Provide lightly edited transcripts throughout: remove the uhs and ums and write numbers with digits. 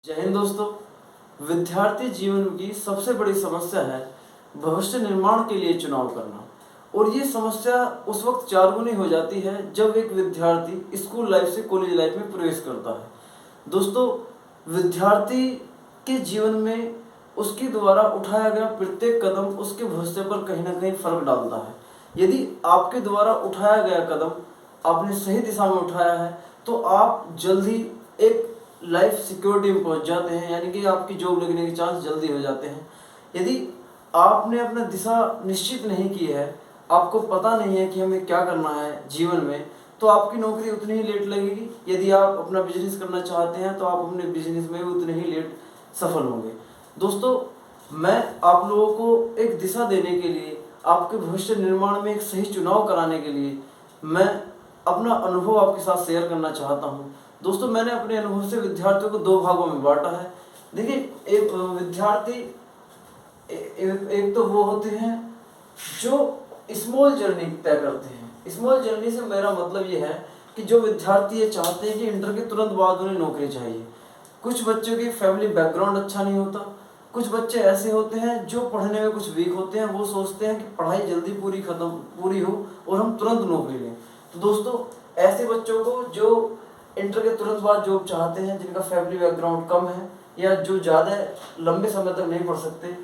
जय हिंद दोस्तों। विद्यार्थी जीवन की सबसे बड़ी समस्या है भविष्य निर्माण के लिए चुनाव करना। और ये समस्या उस वक्त चारगुनी हो जाती है जब एक विद्यार्थी स्कूल लाइफ से कॉलेज लाइफ में प्रवेश करता है। दोस्तों, विद्यार्थी के जीवन में उसके द्वारा उठाया गया प्रत्येक कदम उसके भविष्य पर कहीं ना कहीं फर्क डालता है। यदि आपके द्वारा उठाया गया कदम आपने सही दिशा में उठाया है तो आप जल्दी एक लाइफ सिक्योरिटी में पहुंच जाते हैं, यानी कि आपकी जॉब लगने के चांस जल्दी हो जाते हैं। यदि आपने अपना दिशा निश्चित नहीं की है, आपको पता नहीं है कि हमें क्या करना है जीवन में, तो आपकी नौकरी उतनी ही लेट लगेगी। यदि आप अपना बिजनेस करना चाहते हैं तो आप अपने बिजनेस में भी उतने ही लेट सफल होंगे। दोस्तों, मैं आप लोगों को एक दिशा देने के लिए, आपके भविष्य निर्माण में एक सही चुनाव कराने के लिए मैं अपना अनुभव आपके साथ शेयर करना चाहता हूँ। दोस्तों, मैंने अपने अनुभव से विद्यार्थियों को दो भागों में बांटा है। देखिए, एक विद्यार्थी एक तो वो होते हैं जो स्मॉल जर्नी तय करते हैं। स्मॉल जर्नी से मेरा मतलब ये है कि जो विद्यार्थी ये चाहते हैं कि इंटर के तुरंत बाद उन्हें नौकरी चाहिए। कुछ बच्चों की फैमिली बैकग्राउंड अच्छा नहीं होता, कुछ बच्चे ऐसे होते हैं जो पढ़ने में कुछ वीक होते हैं। वो सोचते हैं कि पढ़ाई जल्दी पूरी हो और हम तुरंत नौकरी लें। तो दोस्तों, ऐसे बच्चों को जो इंटर के तुरंत बाद जॉब चाहते हैं, जिनका फैमिली बैकग्राउंड कम है या जो ज़्यादा लंबे समय तक नहीं पढ़ सकते,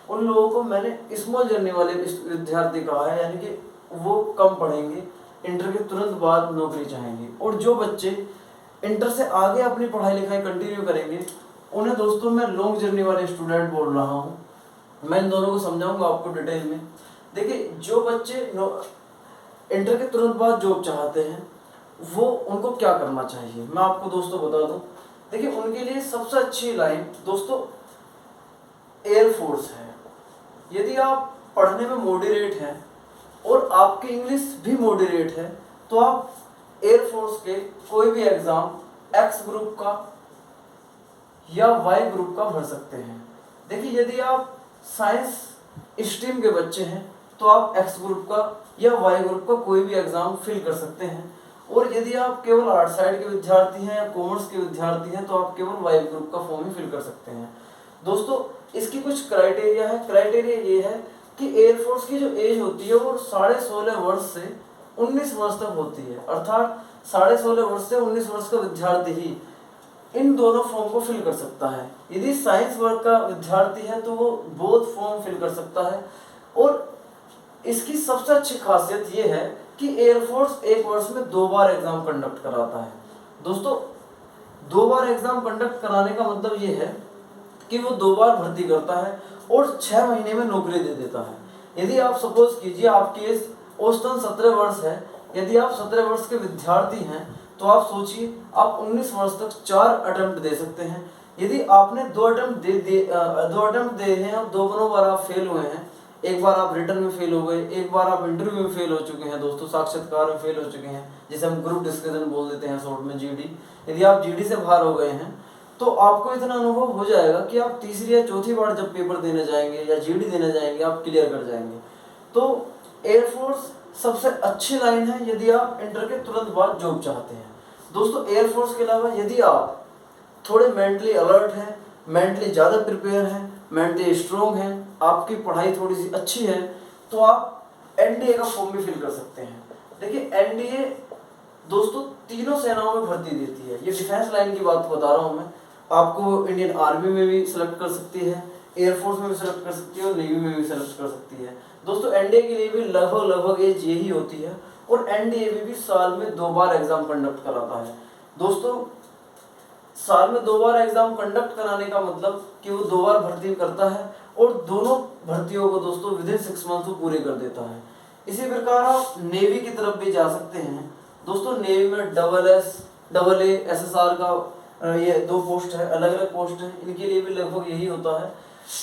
उन लोगों को मैंने स्मॉल जर्नी वाले विद्यार्थी कहा है, यानी कि वो कम पढ़ेंगे, इंटर के तुरंत बाद नौकरी चाहेंगे। और जो बच्चे इंटर से आगे अपनी पढ़ाई लिखाई कंटिन्यू करेंगे, उन्हें दोस्तों मैं लॉन्ग जर्नी वाले स्टूडेंट बोल रहा हूँ। मैं इन दोनों को समझाऊंगा आपको डिटेल में। देखिए, जो बच्चे इंटर के तुरंत बाद जॉब चाहते हैं वो उनको क्या करना चाहिए, मैं आपको दोस्तों बता दूं। देखिए, उनके लिए सबसे अच्छी लाइन दोस्तों एयरफोर्स है। यदि आप पढ़ने में मॉडरेट हैं और आपकी इंग्लिश भी मॉडरेट है तो आप एयरफोर्स के कोई भी एग्जाम एक्स ग्रुप का या वाई ग्रुप का भर सकते हैं। देखिए, यदि आप साइंस स्ट्रीम के बच्चे हैं तो आप एक्स ग्रुप का या वाई ग्रुप का कोई भी एग्जाम फिल कर सकते हैं। और यदि आप केवल आर्ट साइड के विद्यार्थी हैं या कॉमर्स के विद्यार्थी हैं तो आप केवल वाई ग्रुप का फॉर्म ही फिल कर सकते हैं। दोस्तों, इसकी कुछ क्राइटेरिया है। क्राइटेरिया ये है कि एयरफोर्स की जो एज होती है वो 16.5 वर्ष से 19 वर्ष तक होती है। अर्थात 16.5 वर्ष से 19 वर्ष का विद्यार्थी ही इन दोनों फॉर्म को फिल कर सकता है। यदि साइंस वर्ग का विद्यार्थी है तो वो बोथ फॉर्म फिल कर सकता है। और इसकी सबसे अच्छी खासियत ये है कि एयरफोर्स एक वर्ष में 2 बार एग्जाम कंडक्ट कराता है। दोस्तों, 2 बार एग्जाम कंडक्ट कराने का मतलब ये है कि वो 2 बार भर्ती करता है और 6 महीने में नौकरी दे देता है। यदि आप सपोज कीजिए आपकी एज औसतन 17 वर्ष है, यदि आप 17 वर्ष के विद्यार्थी हैं तो आप सोचिए आप 19 वर्ष तक 4 अटेम्प्ट दे सकते हैं। यदि आपने 2 अटेम्प्ट दे हैं और दोनों बार आप फेल हुए हैं, एक बार आप रिटर्न में फेल हो गए, एक बार आप इंटरव्यू में फेल हो चुके हैं, दोस्तों साक्षात्कार में फेल हो चुके हैं, जिसे हम ग्रुप डिस्कशन बोल देते हैं शॉर्ट में जीडी। यदि आप जीडी से बाहर हो गए हैं तो आपको इतना अनुभव हो जाएगा कि आप तीसरी या चौथी बार जब पेपर देने जाएंगे या जीडी देने जाएंगे आप क्लियर कर जाएंगे। तो एयरफोर्स सबसे अच्छी लाइन है यदि आप इंटर के तुरंत बाद जॉब चाहते हैं। दोस्तों, एयरफोर्स के अलावा यदि आप थोड़े मेंटली अलर्ट हैं, मेंटली ज़्यादा प्रिपेयर हैं, मेंटली स्ट्रॉन्ग हैं, आपकी पढ़ाई थोड़ी सी अच्छी है, तो आप एनडीए का फॉर्म भी फिल कर सकते हैं। देखिए, एनडीए दोस्तों तीनों सेनाओं में भर्ती देती है। ये डिफेंस लाइन की बात बता रहा हूँ मैं। आपको इंडियन आर्मी में भी सिलेक्ट कर सकती है, एयरफोर्स में भी सिलेक्ट कर सकती है और नेवी में भी सिलेक्ट कर सकती है। दोस्तों, एनडीए के लिए भी लगभग एज यही होती है और एनडीए भी साल में 2 बार एग्जाम कंडक्ट कराता है। दोस्तों, साल में 2 बार एग्जाम कंडक्ट कराने का मतलब कि वो 2 बार भर्ती करता है और दोनों भर्तियों को दोस्तों विदिन 6 मंथ में पूरे कर देता है। इसी प्रकार आप नेवी की तरफ भी जा सकते हैं। दोस्तों, नेवी में AA SSR का ये 2 पोस्ट है, अलग अलग पोस्ट है। इनके लिए भी लगभग यही होता है,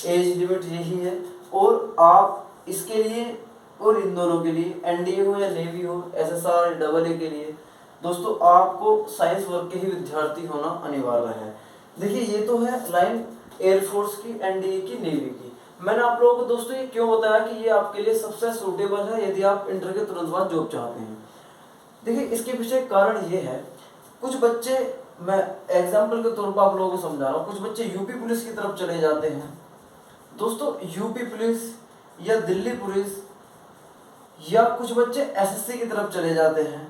एज लिमिट यही है। और आप इसके लिए और इन दोनों के लिए एनडीए हो या नेवी हो, SSR AA के लिए दोस्तों आपको साइंस वर्ग के ही विद्यार्थी होना अनिवार्य है। देखिए, ये तो है लाइन एयरफोर्स की, एनडीए की, नेवी की। मैंने आप लोगों को दोस्तों ये क्यों बताया कि ये आपके लिए सबसे सूटेबल है यदि आप इंटर के तुरंत बाद जॉब चाहते हैं। देखिए, इसके पीछे कारण ये है, कुछ बच्चे मैं एग्जाम्पल के तौर पर आप लोगों को समझा रहा हूँ, कुछ बच्चे यूपी पुलिस की तरफ चले जाते हैं। दोस्तों यूपी पुलिस या दिल्ली पुलिस या कुछ बच्चे एसएससी की तरफ चले जाते हैं।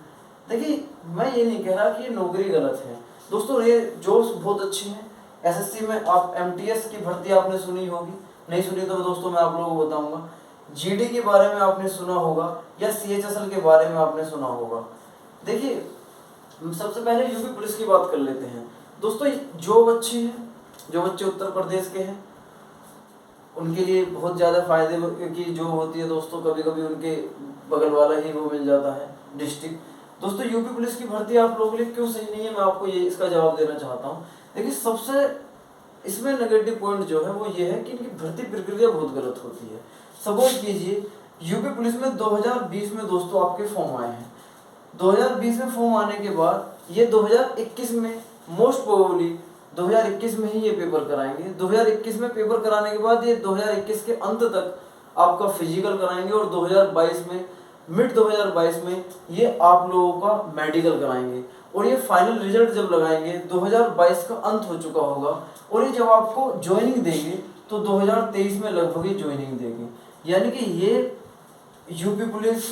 देखिए मैं ये नहीं कह रहा कि ये नौकरी गलत है दोस्तों, ये जॉब्स बहुत अच्छी हैं। एसएससी में आप एमटीएस की भर्ती आपने सुनी होगी, नहीं सुनी तो दोस्तों मैं आप लोगों को बताऊंगा। जीडी के बारे में आपने सुना होगा या सीएचएसएल के बारे में आपने सुना होगा। देखिए सबसे पहले यूपी पुलिस की बात कर लेते हैं। दोस्तों जो बच्चे उत्तर प्रदेश के हैं उनके लिए बहुत ज़्यादा फायदे की जो होती है दोस्तों, कभी कभी उनके बगल वाला ही वो मिल जाता है डिस्ट्रिक्ट। दोस्तों यूपी पुलिस की भर्ती आप लोगों के लिए क्यों सही नहीं है, मैं आपको ये इसका जवाब देना चाहता हूँ। देखिए सबसे इसमें नेगेटिव पॉइंट जो है वो ये है कि इनकी भर्ती प्रक्रिया बहुत गलत होती है। सपोज कीजिए यूपी पुलिस में 2020 में दोस्तों आपके फॉर्म आए हैं, 2020 में फॉर्म आने के बाद ये 2021 में मोस्ट प्रोबेबली 2021 में ही ये पेपर कराएंगे। 2021 में पेपर कराने के बाद ये 2021 के अंत तक आपका फिजिकल कराएंगे और 2022 में मिड 2022 में ये आप लोगों का मेडिकल कराएंगे और ये फाइनल रिजल्ट जब लगाएंगे 2022 का अंत हो चुका होगा और ये जब आपको ज्वाइनिंग देंगे तो 2023 में लगभग ये ज्वाइनिंग देंगे। यानी कि ये यूपी पुलिस,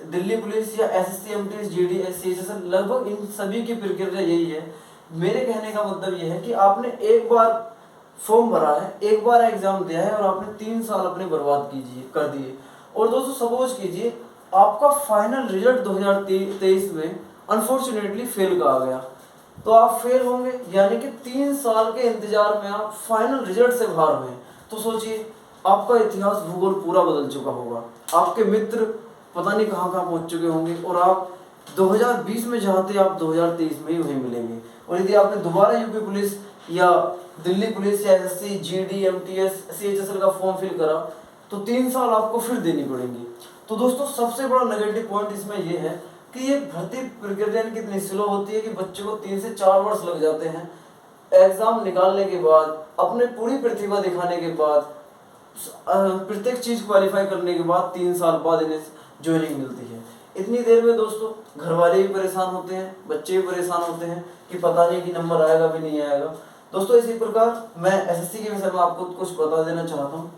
दिल्ली पुलिस या एसएससी, एमटीएस, जीडी, सीएचएसएल लगभग इन सभी की प्रक्रिया यही है। मेरे कहने का मतलब यह है कि आपने एक बार फॉर्म भरा है, एक बार एग्जाम दिया है और आपने 3 साल अपने बर्बाद कर दिए। और दोस्तों सपोज कीजिए आपका फाइनल रिजल्ट 2023 में अनफॉर्चुनेटली फेल का आ गया, तो आप फेल होंगे, यानी कि 3 साल के इंतजार में आप फाइनल रिजल्ट से बाहर हुए। तो सोचिए आपका इतिहास भूगोल पूरा बदल चुका होगा, आपके मित्र पता नहीं कहाँ कहाँ पहुँच चुके होंगे और आप 2020 में जहाँ थे आप 2023 में ही वहीं मिलेंगे। और यदि आपने दोबारा यूपी पुलिस या दिल्ली पुलिस या एसएससी, जीडी, एमटीएस, सीएचएसएल का फॉर्म फिल करा तो 3 साल आपको फिर देनी पड़ेंगी। तो दोस्तों सबसे बड़ा नेगेटिव पॉइंट इसमें यह है कि ये भर्ती प्रक्रिया कितनी स्लो होती है कि बच्चों को 3 से 4 वर्ष लग जाते हैं एग्जाम निकालने के बाद, अपने पूरी प्रतिभा दिखाने के बाद, प्रत्येक चीज क्वालिफाई करने के बाद 3 साल बाद इन्हें ज्वाइनिंग मिलती है। इतनी देर में दोस्तों घर वाले भी परेशान होते हैं, बच्चे भी परेशान होते हैं कि पता नहीं कि नंबर आएगा भी नहीं आएगा। दोस्तों इसी प्रकार मैं एसएससी के विषय में आपको कुछ बता देना चाहता हूँ।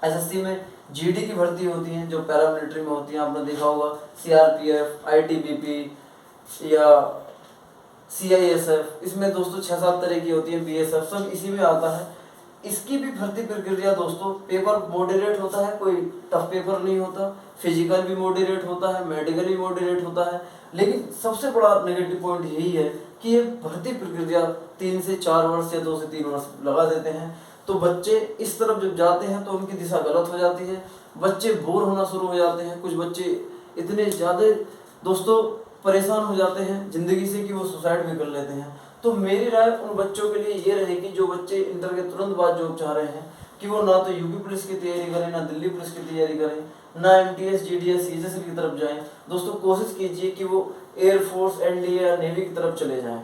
एसएससी में जीडी की भर्ती होती है जो पैरामिलिट्री में होती है, आपने देखा होगा सीआरपीएफ, आईटीबीपी या सीआईएसएफ, इसमें दोस्तों 6-7 तरह की होती है, बीएसएफ सब इसी में आता है। इसकी भी भर्ती प्रक्रिया दोस्तों पेपर मॉडरेट होता है, कोई टफ पेपर नहीं होता, फिजिकल भी मॉडरेट होता है, मेडिकल भी मॉडरेट होता है। लेकिन सबसे बड़ा नेगेटिव पॉइंट यही है कि ये भर्ती प्रक्रिया 3 से 4 वर्ष या 2 से 3 वर्ष लगा देते हैं। तो बच्चे इस तरफ जब जाते हैं तो उनकी दिशा गलत हो जाती है, बच्चे बोर होना शुरू हो जाते हैं, कुछ बच्चे इतने ज़्यादा दोस्तों परेशान हो जाते हैं ज़िंदगी से कि वो सुसाइड भी कर लेते हैं। तो मेरी राय उन बच्चों के लिए ये रहेगी जो बच्चे इंटर के तुरंत बाद जॉब चाह रहे हैं कि वो ना तो यूपी पुलिस की तैयारी करें, ना दिल्ली पुलिस की तैयारी करें, ना एमटीएस, जीडीएस, सीएचएसएल की तरफ जाएं। दोस्तों कोशिश कीजिए कि वो एयरफोर्स, एनडीए या नेवी की तरफ चले जाएं।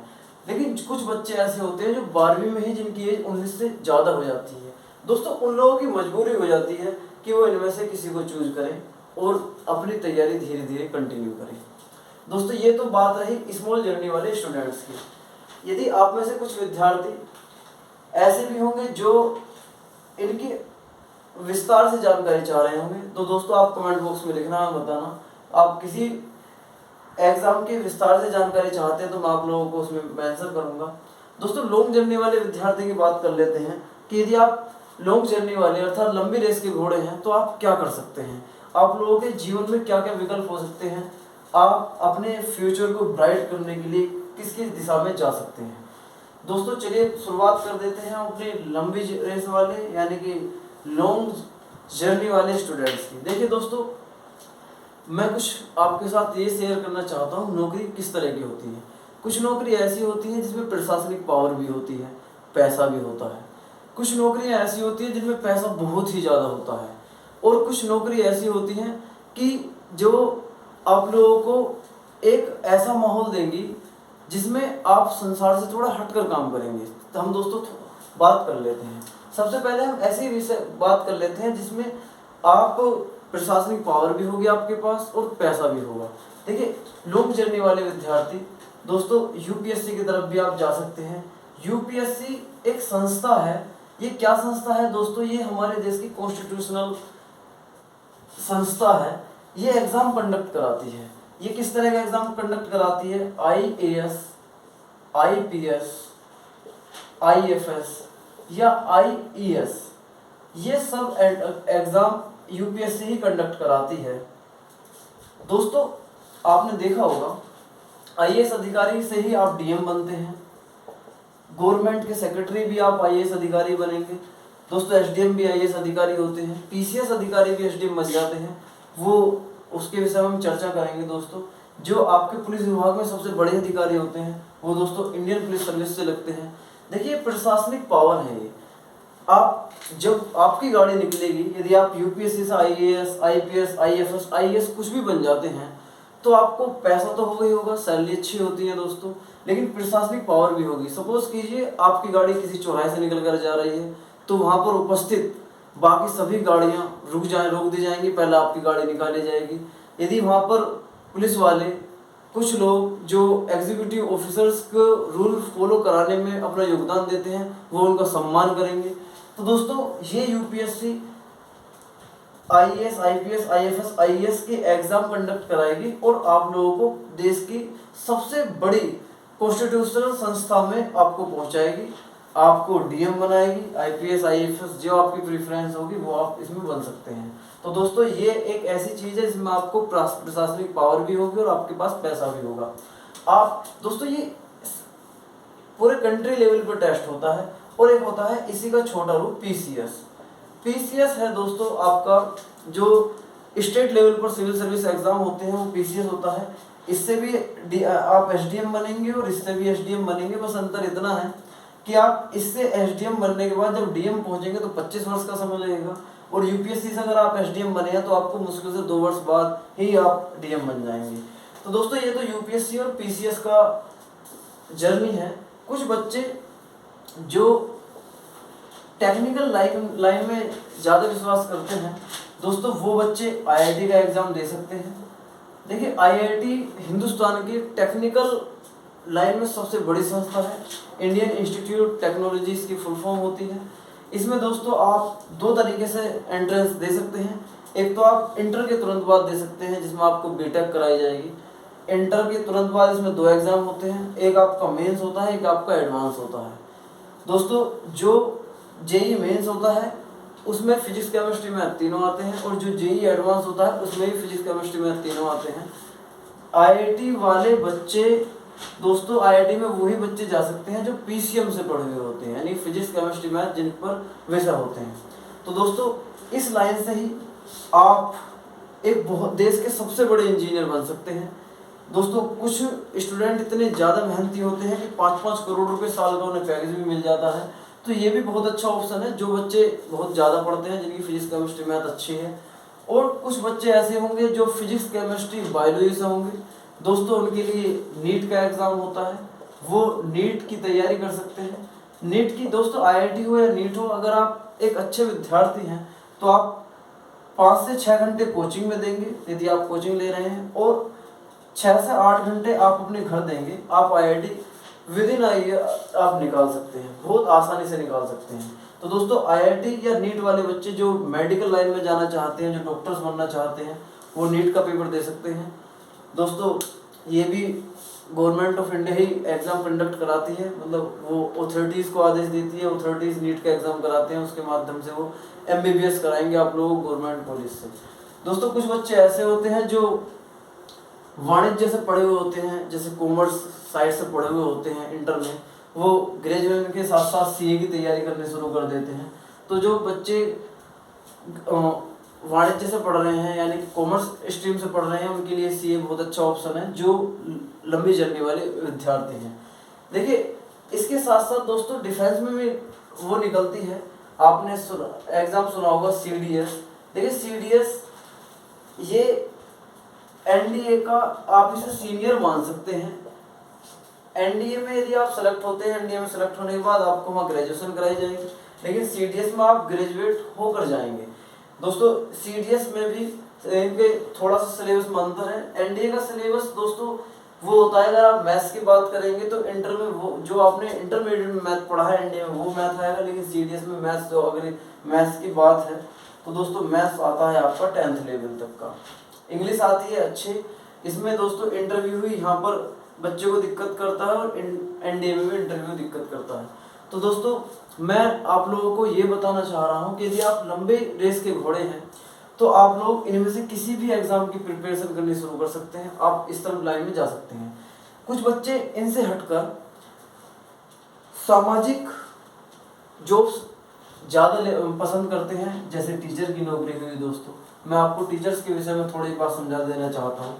लेकिन कुछ बच्चे ऐसे होते हैं जो 12वीं में ही जिनकी एज 19 से ज़्यादा हो जाती है, दोस्तों उन लोगों की मजबूरी हो जाती है कि वो इनमें से किसी को चूज करें और अपनी तैयारी धीरे धीरे कंटिन्यू करें। दोस्तों ये तो बात रही स्मॉल जर्नी वाले स्टूडेंट्स की। यदि आप में से कुछ विद्यार्थी ऐसे भी होंगे जो इनकी विस्तार से जानकारी चाह रहे होंगे, तो दोस्तों आप कमेंट बॉक्स में लिखना, बताना आप किसी एग्जाम की विस्तार से जानकारी चाहते हैं तो मैं आप लोगों को उसमें मेंशन करूंगा। दोस्तों लॉन्ग जर्नी वाले विद्यार्थी की बात कर लेते हैं कि यदि आप लॉन्ग जर्नी वाले अर्थात लंबी रेस के घोड़े हैं तो आप क्या कर सकते हैं, आप लोगों के जीवन में क्या क्या विकल्प हो सकते हैं, आप अपने फ्यूचर को ब्राइट करने के लिए किस किस दिशा में जा सकते हैं। दोस्तों चलिए शुरुआत कर देते हैं अपनी लंबी रेस वाले यानी कि लॉन्ग जर्नी वाले स्टूडेंट्स की। देखिए दोस्तों मैं कुछ आपके साथ ये शेयर करना चाहता हूँ नौकरी किस तरह की होती है। कुछ नौकरी ऐसी होती है जिसमें प्रशासनिक पावर भी होती है, पैसा भी होता है। कुछ नौकरियाँ ऐसी होती हैं जिनमें पैसा बहुत ही ज़्यादा होता है और कुछ नौकरी ऐसी होती हैं कि जो आप लोगों को एक ऐसा माहौल देंगी जिसमें आप संसार से थोड़ा हटकर काम करेंगे। तो हम दोस्तों बात कर लेते हैं। सबसे पहले हम ऐसी विषय बात कर लेते हैं जिसमें आप प्रशासनिक पावर भी होगी आपके पास और पैसा भी होगा। देखिए लॉन्ग जर्नी वाले विद्यार्थी दोस्तों यूपीएससी की तरफ भी आप जा सकते हैं। यूपीएससी एक संस्था है। ये क्या संस्था है दोस्तों? ये हमारे देश की कॉन्स्टिट्यूशनल संस्था है। ये एग्जाम कंडक्ट कराती है। ये किस तरह का एग्जाम कंडक्ट कराती है? IAS, IPS, IFS या IES, ये सब एग्जाम यूपीएससी ही कंडक्ट कराती है। दोस्तों आपने देखा होगा IAS अधिकारी से ही आप DM बनते हैं, गवर्नमेंट के सेक्रेटरी भी आप IAS अधिकारी बनेंगे। दोस्तों SDM भी IAS अधिकारी होते हैं, PCS अधिकारी भी SDM बन जाते हैं। वो उसके विषय में हम चर्चा करेंगे। दोस्तों जो आपके पुलिस विभाग में सबसे बड़े अधिकारी होते हैं वो दोस्तों इंडियन पुलिस सर्विस से लगते हैं। देखिए प्रशासनिक पावर है ये। आप जब आपकी गाड़ी निकलेगी, यदि आप यूपीएससी से IAS, IPS, IFS, IAS कुछ भी बन जाते हैं तो आपको पैसा तो होगा ही होगा, सैलरी अच्छी होती है दोस्तों, लेकिन प्रशासनिक पावर भी होगी। सपोज कीजिए आपकी गाड़ी किसी चौराहे से निकल कर जा रही है तो वहाँ पर उपस्थित बाकी सभी गाड़ियाँ रोक दी जाएंगी, पहले आपकी गाड़ी निकाली जाएगी। यदि वहाँ पर पुलिस वाले कुछ लोग जो एग्जीक्यूटिव ऑफिसर्स को रूल फॉलो कराने में अपना योगदान देते हैं वो उनका सम्मान करेंगे। तो दोस्तों ये UPSC IAS, IPS, IFS, IAS के एग्जाम कंडक्ट कराएगी और आप लोगों को देश की सबसे बड़ी कॉन्स्टिट्यूशनल संस्था में आपको पहुंचाएगी, आपको DM बनाएगी। IPS, IFS जो आपकी प्रेफरेंस होगी वो आप इसमें बन सकते हैं। तो दोस्तों ये एक ऐसी चीज़ है जिसमें आपको प्रशासनिक पावर भी होगी और आपके पास पैसा भी होगा। आप दोस्तों ये पूरे कंट्री लेवल पर टेस्ट होता है। और एक होता है इसी का छोटा रूप PCS है दोस्तों, आपका जो स्टेट लेवल पर सिविल सर्विस एग्जाम होते हैं वो PCS होता है। इससे भी आप SDM बनेंगे और इससे भी SDM बनेंगे। बस अंतर इतना है कि आप इससे SDM बनने के बाद जब DM पहुंचेंगे तो 25 वर्ष का समय लगेगा, और यूपीएससी से अगर आप SDM बने हैं तो आपको मुश्किल से 2 वर्ष बाद ही आप DM बन जाएंगे। तो दोस्तों ये तो यूपीएससी और PCS का जर्नी है। कुछ बच्चे जो टेक्निकल लाइन में ज़्यादा विश्वास करते हैं दोस्तों, वो बच्चे IIT का एग्ज़ाम दे सकते हैं। देखिए IIT हिंदुस्तान की टेक्निकल लाइन में सबसे बड़ी संस्था है। इंडियन इंस्टीट्यूट टेक्नोलॉजी इसकी फुल फॉर्म होती है। इसमें दोस्तों आप 2 तरीके से एंट्रेंस दे सकते हैं। एक तो आप इंटर के तुरंत बाद दे सकते हैं जिसमें आपको BTech कराई जाएगी। इंटर के तुरंत बाद इसमें 2 एग्ज़ाम होते हैं, एक आपका मेंस होता है, एक आपका एडवांस होता है। दोस्तों जो JEE मेंस होता है उसमें फिजिक्स केमिस्ट्री मैथ तीनों आते हैं, और जो JEE एडवांस होता है उसमें भी फिजिक्स केमिस्ट्री मैथ तीनों आते हैं। IIT वाले बच्चे दोस्तों, IIT में वही बच्चे जा सकते हैं जो PCM से पढ़े हुए होते हैं, यानी फिजिक्स केमिस्ट्री मैथ जिन पर विषय होते हैं। तो दोस्तों इस लाइन से ही आप एक बहुत देश के सबसे बड़े इंजीनियर बन सकते हैं। दोस्तों कुछ स्टूडेंट इतने ज़्यादा मेहनती होते हैं कि 5-5 करोड़ रुपए साल का उन्हें पैकेज भी मिल जाता है। तो ये भी बहुत अच्छा ऑप्शन है जो बच्चे बहुत ज़्यादा पढ़ते हैं, जिनकी फिजिक्स केमिस्ट्री मैथ अच्छी है। और कुछ बच्चे ऐसे होंगे जो फिजिक्स केमिस्ट्री बायोलॉजी से होंगे दोस्तों, उनके लिए नीट का एग्ज़ाम होता है, वो नीट की तैयारी कर सकते हैं। नीट की दोस्तों IIT हो या नीट हो, अगर आप एक अच्छे विद्यार्थी हैं तो आप 5 से 6 घंटे कोचिंग में देंगे यदि आप कोचिंग ले रहे हैं, और 6 से 8 घंटे आप अपने घर देंगे, आप IIT विदिन आप निकाल सकते हैं, बहुत आसानी से निकाल सकते हैं। तो दोस्तों IIT या नीट वाले बच्चे जो मेडिकल लाइन में जाना चाहते हैं, जो डॉक्टर्स बनना चाहते हैं, वो नीट का पेपर दे सकते हैं। दोस्तों ये भी government of India he exam conduct कराती है, मतलब वो अथॉरिटीज़ को आदेश देती है, अथॉरिटीज़ नीट का एग्ज़ाम कराते हैं, उसके माध्यम से वो MBBS कराएंगे आप लोगों को गवर्नमेंट कॉलेज से। दोस्तों कुछ बच्चे ऐसे होते हैं जो वाणिज्य से पढ़े हुए होते हैं, जैसे कॉमर्स साइड से पढ़े हुए होते हैं इंटर में, वो ग्रेजुएशन के साथ साथ CA की तैयारी करनी शुरू कर देते हैं। तो जो बच्चे वाणिज्य से पढ़ रहे हैं यानी कॉमर्स स्ट्रीम से पढ़ रहे हैं, उनके लिए CA बहुत अच्छा ऑप्शन है, जो लंबी जर्नी वाले विद्यार्थी हैं। देखिए इसके साथ साथ दोस्तों डिफेंस में भी वो निकलती है, आपने एग्ज़ाम सुना होगा CDS। देखिए CDS ये NDA का आप इसे सीनियर मान सकते हैं। NDA में यदि आप सेलेक्ट होते हैं, NDA में सेलेक्ट होने के बाद आपको वहाँ ग्रेजुएशन कराई जाएगी, लेकिन CDS में आप ग्रेजुएट होकर जाएंगे। दोस्तों CDS में भी इनके थोड़ा सा सिलेबस में अंतर है। NDA का सिलेबस दोस्तों वो होता है, अगर आप मैथ्स की बात करेंगे तो इंटर में वो जो आपने इंटरमीडिएट में मैथ पढ़ा है इंडिया में वो मैथ आएगा, लेकिन सीडीएस में मैथ्स जो अगर मैथ्स की बात है तो दोस्तों मैथ्स आता है आपका 10th लेवल तक का। इंग्लिश आती है अच्छे, इसमें दोस्तों इंटरव्यू ही यहाँ पर बच्चे को दिक्कत करता है और एनडीए में भी इंटरव्यू दिक्कत करता है। तो दोस्तों मैं आप लोगों को ये बताना चाह रहा हूँ कि यदि आप लंबे रेस के घोड़े हैं तो आप लोग इनमें से किसी भी एग्जाम की प्रिपरेशन करनी शुरू कर सकते हैं, आप इस तरफ लाइन में जा सकते हैं। कुछ बच्चे इनसे हटकर सामाजिक जॉब्स ज़्यादा पसंद करते हैं, जैसे टीचर की नौकरी हुई। दोस्तों मैं आपको टीचर्स के विषय में थोड़ी बात समझा देना चाहता हूँ।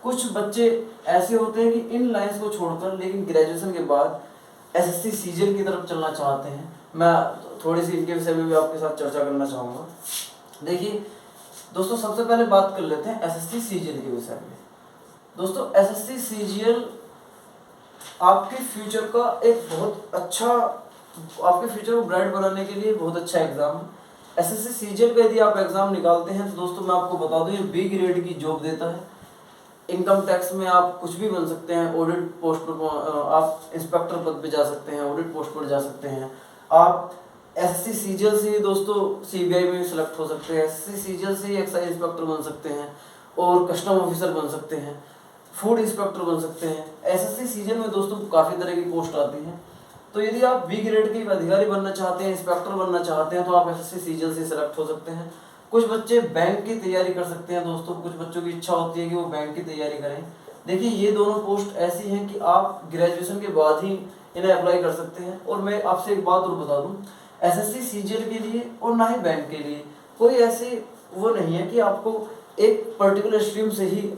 कुछ बच्चे ऐसे होते हैं कि इन लाइंस को छोड़कर लेकिन ग्रेजुएशन के बाद एसएससी सीजीएल की तरफ चलना चाहते हैं। मैं थोड़ी सी इनके विषय में भी आपके साथ चर्चा करना चाहूँगा। देखिए दोस्तों सबसे पहले बात कर लेते हैं एसएससी सीजीएल के विषय में। दोस्तों एसएससी सीजीएल आपके फ्यूचर का एक बहुत अच्छा, आपके फ्यूचर को ब्राइट बनाने के लिए बहुत अच्छा एग्जाम है। एसएससी सीजीएल का यदि आप एग्जाम निकालते हैं तो दोस्तों मैं आपको बता दूं ये बी ग्रेड की जॉब देता है। इनकम टैक्स में आप कुछ भी बन सकते हैं, ऑडिट पोस्ट पर आप इंस्पेक्टर पद पे जा सकते हैं, ऑडिट पोस्ट पर जा सकते हैं। आप एसएससी सीजीएल से ही दोस्तों सीबीआई में सिलेक्ट हो सकते हैं, एसएससी सीजीएल से ही एक्साइज इंस्पेक्टर बन सकते हैं और कस्टम ऑफिसर बन सकते हैं, फूड इंस्पेक्टर बन सकते हैं। एसएससी सीजीएल में दोस्तों काफ़ी तरह की पोस्ट आती हैं। तो यदि आप बी ग्रेड के अधिकारी बनना चाहते हैं, इंस्पेक्टर बनना चाहते हैं तो आप एसएससी सीजीएल से सिलेक्ट हो सकते हैं। कुछ बच्चे बैंक की तैयारी कर सकते हैं दोस्तों, कुछ बच्चों की इच्छा होती है कि वो बैंक की तैयारी करें। देखिए ये दोनों पोस्ट ऐसी हैं कि आप ग्रेजुएशन के बाद ही इन्हें अप्लाई कर सकते हैं। और मैं आपसे एक बात और बता दूं, एसएससी सीजीएल के लिए और ना ही बैंक के लिए कोई ऐसे वो नहीं है कि आपको एक पर्टिकुलर स्ट्रीम से ही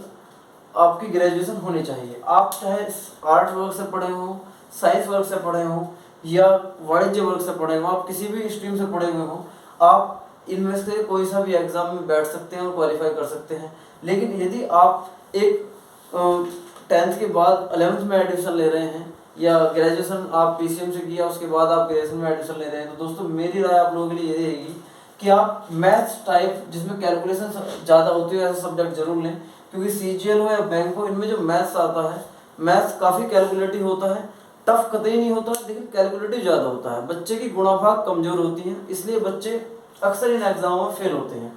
आपकी ग्रेजुएशन होनी चाहिए। आप चाहे आर्ट वर्ग से पढ़े हों, साइंस वर्ग से पढ़े हों या वाणिज्य वर्ग से पढ़े हों, आप किसी भी स्ट्रीम से पढ़े हुए हों, आप इनमें से कोई सा भी एग्जाम में बैठ सकते हैं और क्वालिफाई कर सकते हैं। लेकिन यदि आप एक 10th के बाद 11th में एडमिशन ले रहे हैं या ग्रेजुएशन आप पीसीएम से किया उसके बाद आप ग्रेजुएशन में एडमिशन ले रहे हैं तो दोस्तों मेरी राय आप लोगों के लिए ये रहेगी कि आप मैथ्स टाइप जिसमें कैलकुलेशन ज़्यादा होती है ऐसा सब्जेक्ट जरूर लें, क्योंकि सीजीएल हो या बैंक हो इनमें जो मैथ्स आता है, मैथ्स काफ़ी कैलकुलेटिव होता है। टफ कतई नहीं होता लेकिन कैलकुलेटिव ज़्यादा होता है। बच्चे की गुणाभाग कमज़ोर होती हैं, इसलिए बच्चे अक्सर इन एग्जामों में फेल होते हैं।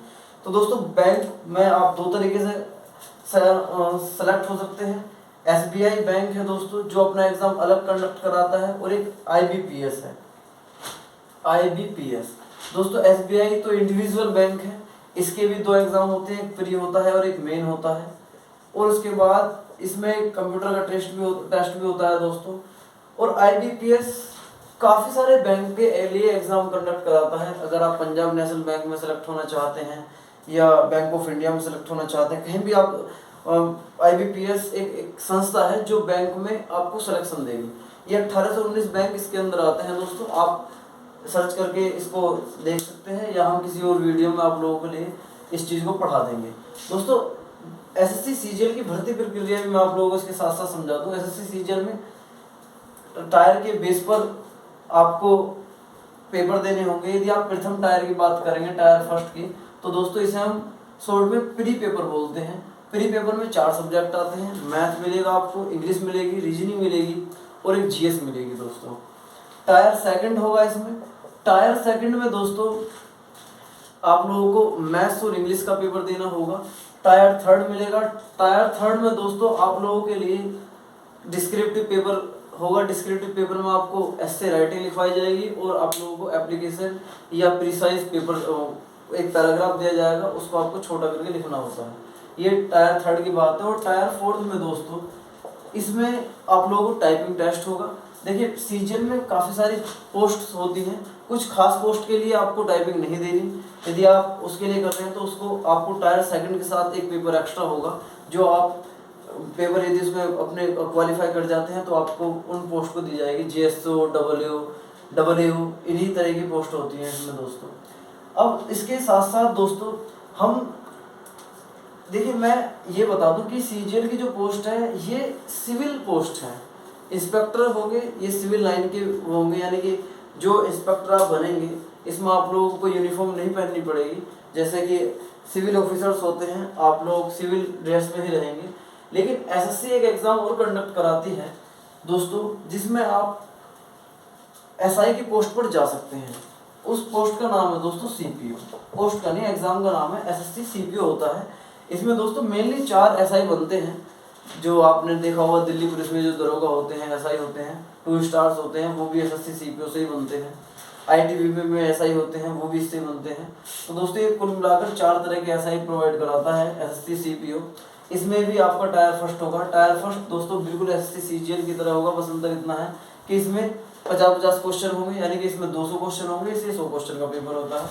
तो दोस्तों बैंक में आप दो तरीके से सेलेक्ट हो सकते हैं। एसबीआई बैंक है दोस्तों जो अपना एग्जाम अलग कंडक्ट कराता है, और एक आईबीपीएस है। आईबीपीएस दोस्तों, एसबीआई तो इंडिविजुअल बैंक है, इसके भी दो एग्जाम होते हैं, एक प्री होता है और एक मेन होता है। और उसके बाद इसमें कंप्यूटर का टेस्ट भी होता है दोस्तों। और आईबीपीएस काफ़ी सारे बैंक के लिए एग्जाम कंडक्ट कराता है। अगर आप पंजाब नेशनल बैंक में सेलेक्ट होना चाहते हैं या बैंक ऑफ इंडिया में सेलेक्ट होना चाहते हैं, कहीं भी आप आईबीपीएस एक संस्था है जो बैंक में आपको सिलेक्शन देगी। ये 18 से 19 बैंक इसके अंदर आते हैं दोस्तों, आप सर्च करके इसको देख सकते हैं या हम किसी और वीडियो में आप लोगों के लिए इस चीज़ को पढ़ा देंगे। दोस्तों एसएससी सीजीएल की भर्ती प्रक्रिया भी मैं आप लोगों को इसके साथ साथ समझा दूँ। एसएससी सीजीएल में टायर के बेस पर आपको पेपर देने होंगे। यदि आप प्रथम टायर की बात करेंगे, टायर फर्स्ट की, तो दोस्तों इसे हम शॉर्ट में प्री पेपर बोलते हैं। प्री पेपर में 4 सब्जेक्ट आते हैं, मैथ मिलेगा आपको, इंग्लिश मिलेगी, रीजनिंग मिलेगी और एक जीएस मिलेगी दोस्तों। टायर सेकंड होगा इसमें। टायर सेकंड में दोस्तों आप लोगों को मैथ्स और इंग्लिश का पेपर देना होगा। टायर थर्ड मिलेगा। टायर थर्ड में दोस्तों आप लोगों के लिए डिस्क्रिप्टिव पेपर होगा। डिस्क्रिप्टिव पेपर में आपको एस्से राइटिंग लिखवाई जाएगी और आप लोगों को एप्लीकेशन या प्रिसाइज पेपर एक पैराग्राफ दिया जाएगा, उसको आपको छोटा करके लिखना होता है। ये टायर थर्ड की बात है। और टायर फोर्थ में दोस्तों इसमें आप लोगों को टाइपिंग टेस्ट होगा। देखिए सीजीएल में काफ़ी सारी पोस्ट होती हैं, कुछ खास पोस्ट के लिए आपको टाइपिंग नहीं देनी। यदि आप उसके लिए कर रहे हैं तो उसको आपको टायर सेकंड के साथ एक पेपर एक्स्ट्रा होगा, जो आप पेपर यदि उसमें अपने क्वालिफाई कर जाते हैं तो आपको उन पोस्ट को दी जाएगी। जीएसओ, डब्ल्यू इन्हीं तरह की पोस्ट होती हैं इसमें दोस्तों। अब इसके साथ साथ दोस्तों हम देखिए मैं ये बता दूं कि सीजीएल की जो पोस्ट है ये सिविल पोस्ट है। इंस्पेक्टर होंगे ये सिविल लाइन के होंगे, यानी कि जो इंस्पेक्टर आप बनेंगे इसमें आप लोगों को यूनिफॉर्म नहीं पहननी पड़ेगी। जैसे कि सिविल ऑफिसर्स होते हैं, आप लोग सिविल ड्रेस में ही रहेंगे। लेकिन एसएससी एक एग्ज़ाम और कंडक्ट कराती है दोस्तों, जिसमें आप एसआई की पोस्ट पर जा सकते हैं। उस पोस्ट का नाम है दोस्तों सीपीओ। पोस्ट का नहीं, एग्ज़ाम का नाम है एसएससी सीपीओ होता है। इसमें दोस्तों मेनली 4 एसआई बनते हैं, जो आपने देखा होगा दिल्ली पुलिस में जो दरोगा होते हैं एसआई होते हैं, 2 स्टार्स होते हैं वो भी एसएससी सीपीओ से ही बनते हैं। आईटीबीपी में एसआई होते हैं वो भी इससे बनते हैं। तो दोस्तों ये कुल मिलाकर 4 तरह के एसआई प्रोवाइड कराता है एसएससी सीपीओ। इसमें भी आपका टायर फर्स्ट होगा। टायर फर्स्ट दोस्तों बिल्कुल एसएससी सीजीएल की तरह होगा, बस अंतर इतना है कि इसमें 50-50 क्वेश्चन होंगे, यानी कि इसमें 200 क्वेश्चन होंगे, इसलिए 100 क्वेश्चन का पेपर होता है।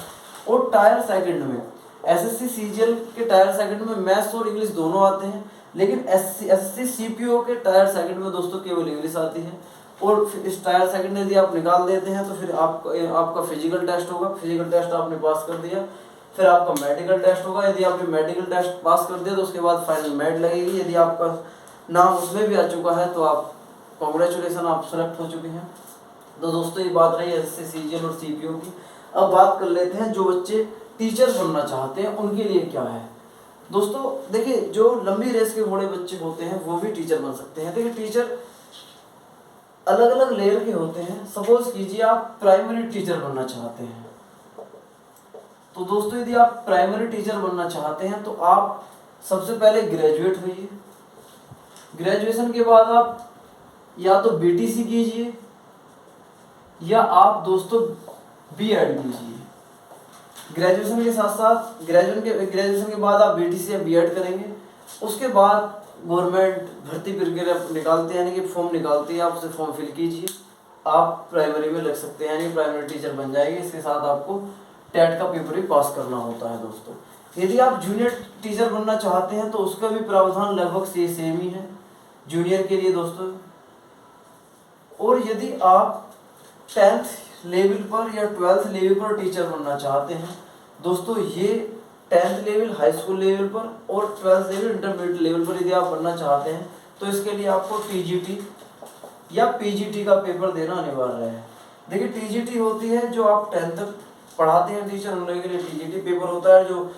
और टायर सेकंड में एसएससी सीजीएल के टायर सेकंड में मैथ्स और इंग्लिश दोनों आते हैं, लेकिन एसएससी सीपीओ के टायर सेकंड में दोस्तों केवल इंग्लिश आती है। और फिर इस टायर सेकंड यदि आप निकाल देते हैं तो फिर आपका फिजिकल टेस्ट होगा। फिजिकल टेस्ट आपने पास कर दिया, फिर आपका मेडिकल टेस्ट होगा। यदि आपने मेडिकल टेस्ट पास कर दिया तो उसके बाद फाइनल मेड लगेगी। यदि आपका नाम उसमें भी आ चुका है तो आप कॉन्ग्रेचुलेसन, आप सेलेक्ट हो चुके हैं। तो दोस्तों ये बात रही एसएससी सीजीएल और सीपीओ की। अब बात कर लेते हैं जो बच्चे टीचर बनना चाहते हैं उनके लिए क्या है। दोस्तों देखिए, जो लंबी रेस के घोड़े बच्चे होते हैं वो भी टीचर बन सकते हैं। देखिए टीचर अलग अलग लेवल के होते हैं। सपोज कीजिए आप प्राइमरी टीचर बनना चाहते हैं, तो दोस्तों यदि आप प्राइमरी टीचर बनना चाहते हैं तो आप सबसे पहले ग्रेजुएट होइए। ग्रेजुएशन के बाद आप या तो बीटीसी कीजिए या आप दोस्तों बीएड कीजिए। ग्रेजुएशन के साथ साथ ग्रेजुएशन के बाद आप बीटीसी या बीएड करेंगे। उसके बाद गवर्नमेंट भर्ती प्रक्रिया निकालते हैं, यानी कि फॉर्म निकालती है, आप उसे फॉर्म फिल कीजिए, आप प्राइमरी में लग सकते हैं, यानी प्राइमरी टीचर बन जाएंगे। इसके साथ आपको टेट का पेपर भी पास करना होता है दोस्तों। यदि आप जूनियर टीचर बनना चाहते हैं तो उसका भी प्रावधान लगभग सेम ही है जूनियर के लिए दोस्तों। और यदि आप 10th लेवल पर या 12th लेवल पर टीचर बनना चाहते हैं दोस्तों, ये 10th level high school level पर और 12th लेवल इंटरमीडिएट लेवल पर यदि आप बनना चाहते हैं तो इसके लिए आपको टीजीटी या पीजीटी का पेपर देना अनिवार्य है। देखिए टीजीटी होती है जो आप 10th तक पढ़ाते हैं टीचर, उन लोगों के लिए टीजीटी पेपर होता है। जो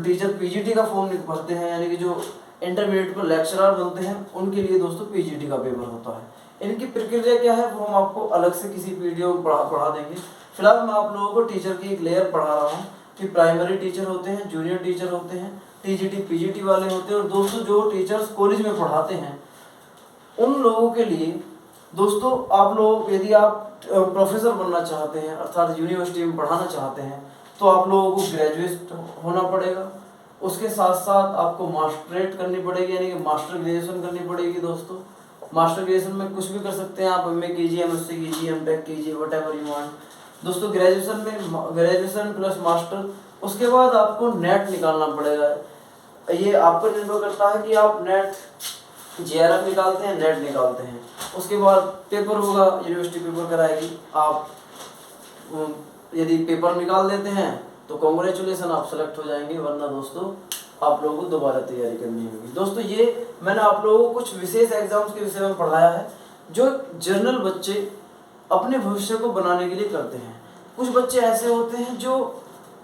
टीचर पीजीटी का फॉर्म भरते हैं, यानी कि जो इंटरमीडिएट पर लेक्चरर बनते हैं, उनके लिए दोस्तों पीजीटी का पेपर होता है। इनकी प्रक्रिया क्या है वो हम आपको अलग से किसी वीडियो में पढ़ा देंगे। फिलहाल मैं आप लोगों को टीचर की एक लेयर पढ़ा रहा हूँ कि प्राइमरी टीचर होते हैं, जूनियर टीचर होते हैं, टीजीटी पीजीटी वाले होते हैं। और दोस्तों जो टीचर्स कॉलेज में पढ़ाते हैं उन लोगों के लिए दोस्तों, आप लोग यदि आप प्रोफेसर बनना चाहते हैं अर्थात यूनिवर्सिटी में पढ़ाना चाहते हैं तो आप लोगों को ग्रेजुएट होना पड़ेगा। उसके साथ साथ आपको मास्टरेट करनी पड़ेगी, यानी कि मास्टर ग्रेजुएशन करनी पड़ेगी दोस्तों। मास्टर ग्रेजुएशन में कुछ भी कर सकते हैं आप, एमए कीजिए, एमएससी कीजिए, एमटेक कीजिए, व्हाटएवर यू वांट दोस्तों। ग्रेजुएशन में ग्रेजुएशन प्लस मास्टर, उसके बाद आपको नेट निकालना पड़ेगा। ये आप पर निर्भर करता है कि आप नेट जेआरएफ निकालते हैं, नेट निकालते हैं। उसके बाद पेपर होगा, यूनिवर्सिटी पेपर कराएगी। आप यदि पेपर निकाल देते हैं तो कांग्रेचुलेसन, आप सेलेक्ट हो जाएंगे, वरना दोस्तों आप लोगों को दोबारा तैयारी करनी होगी। दोस्तों ये मैंने आप लोगों को कुछ विशेष एग्जाम्स के विषय में पढ़ाया है जो जनरल बच्चे अपने भविष्य को बनाने के लिए करते हैं। कुछ बच्चे ऐसे होते हैं जो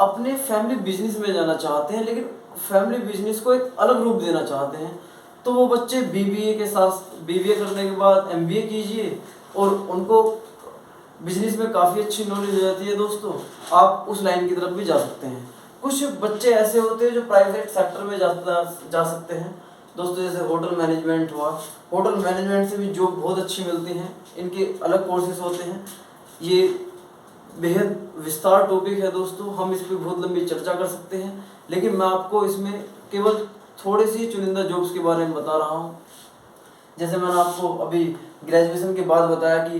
अपने फैमिली बिजनेस में जाना चाहते हैं, लेकिन फैमिली बिजनेस को एक अलग रूप देना चाहते हैं। तो वो बच्चे बीबीए के साथ बीबीए करने के बाद एमबीए कीजिए और उनको बिजनेस में काफ़ी अच्छी नॉलेज हो जाती है दोस्तों, आप उस लाइन की तरफ भी जा सकते हैं। कुछ बच्चे ऐसे होते हैं जो प्राइवेट सेक्टर में जा सकते हैं दोस्तों, जैसे होटल मैनेजमेंट हुआ। होटल मैनेजमेंट से भी जॉब बहुत अच्छी मिलती हैं, इनके अलग कोर्सेज होते हैं। ये बेहद विस्तार टॉपिक है दोस्तों, हम इस पर बहुत लंबी चर्चा कर सकते हैं, लेकिन मैं आपको इसमें केवल थोड़ी सी चुनिंदा जॉब्स के बारे में बता रहा हूँ। जैसे मैंने आपको अभी ग्रेजुएशन के बाद बताया कि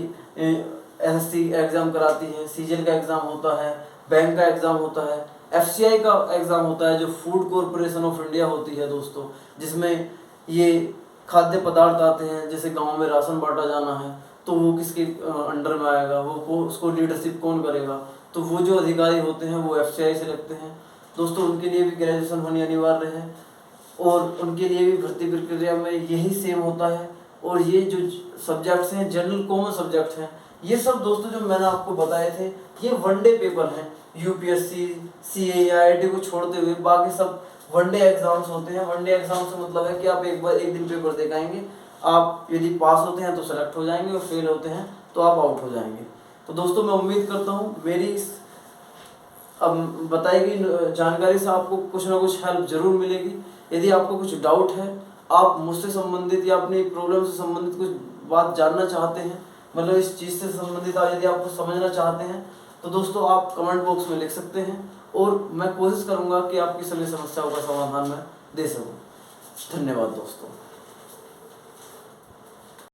एसएससी एग्ज़ाम कराती है, सीजीएल का एग्ज़ाम होता है, बैंक का एग्ज़ाम होता है, एफसीआई का एग्ज़ाम होता है जो फूड कॉरपोरेशन ऑफ इंडिया होती है दोस्तों, जिसमें ये खाद्य पदार्थ आते हैं। जैसे गांव में राशन बांटा जाना है तो वो किसके अंडर में आएगा, वो उसको लीडरशिप कौन करेगा, तो वो जो अधिकारी होते हैं वो एफसीआई से लगते हैं दोस्तों। उनके लिए भी ग्रेजुएशन होनी अनिवार्य है और उनके लिए भी भर्ती प्रक्रिया में यही सेम होता है। और ये जो सब्जेक्ट्स हैं जनरल कॉमन सब्जेक्ट हैं, ये सब दोस्तों जो मैंने आपको बताए थे ये वनडे पेपर हैं। यूपीएससी, सीए, आईआईटी को छोड़ते हुए बाकी सब वनडे एग्जाम्स होते हैं। वनडे एग्जाम से मतलब है कि आप एक दिन पेपर दे के आएंगे, आप यदि पास होते हैं तो सेलेक्ट हो जाएंगे और फेल होते हैं तो आप आउट हो जाएंगे। तो दोस्तों मैं उम्मीद करता हूँ मेरी इस अब बताई गई जानकारी से आपको कुछ ना कुछ हेल्प जरूर मिलेगी। यदि आपको कुछ डाउट है, आप मुझसे संबंधित या अपनी प्रॉब्लम से संबंधित कुछ बात जानना चाहते हैं, मतलब इस चीज़ से संबंधित यदि आपको समझना चाहते हैं, तो दोस्तों आप कमेंट बॉक्स में लिख सकते हैं और मैं कोशिश करूंगा कि आपकी सभी समस्याओं का समाधान मैं दे सकूं। धन्यवाद दोस्तों।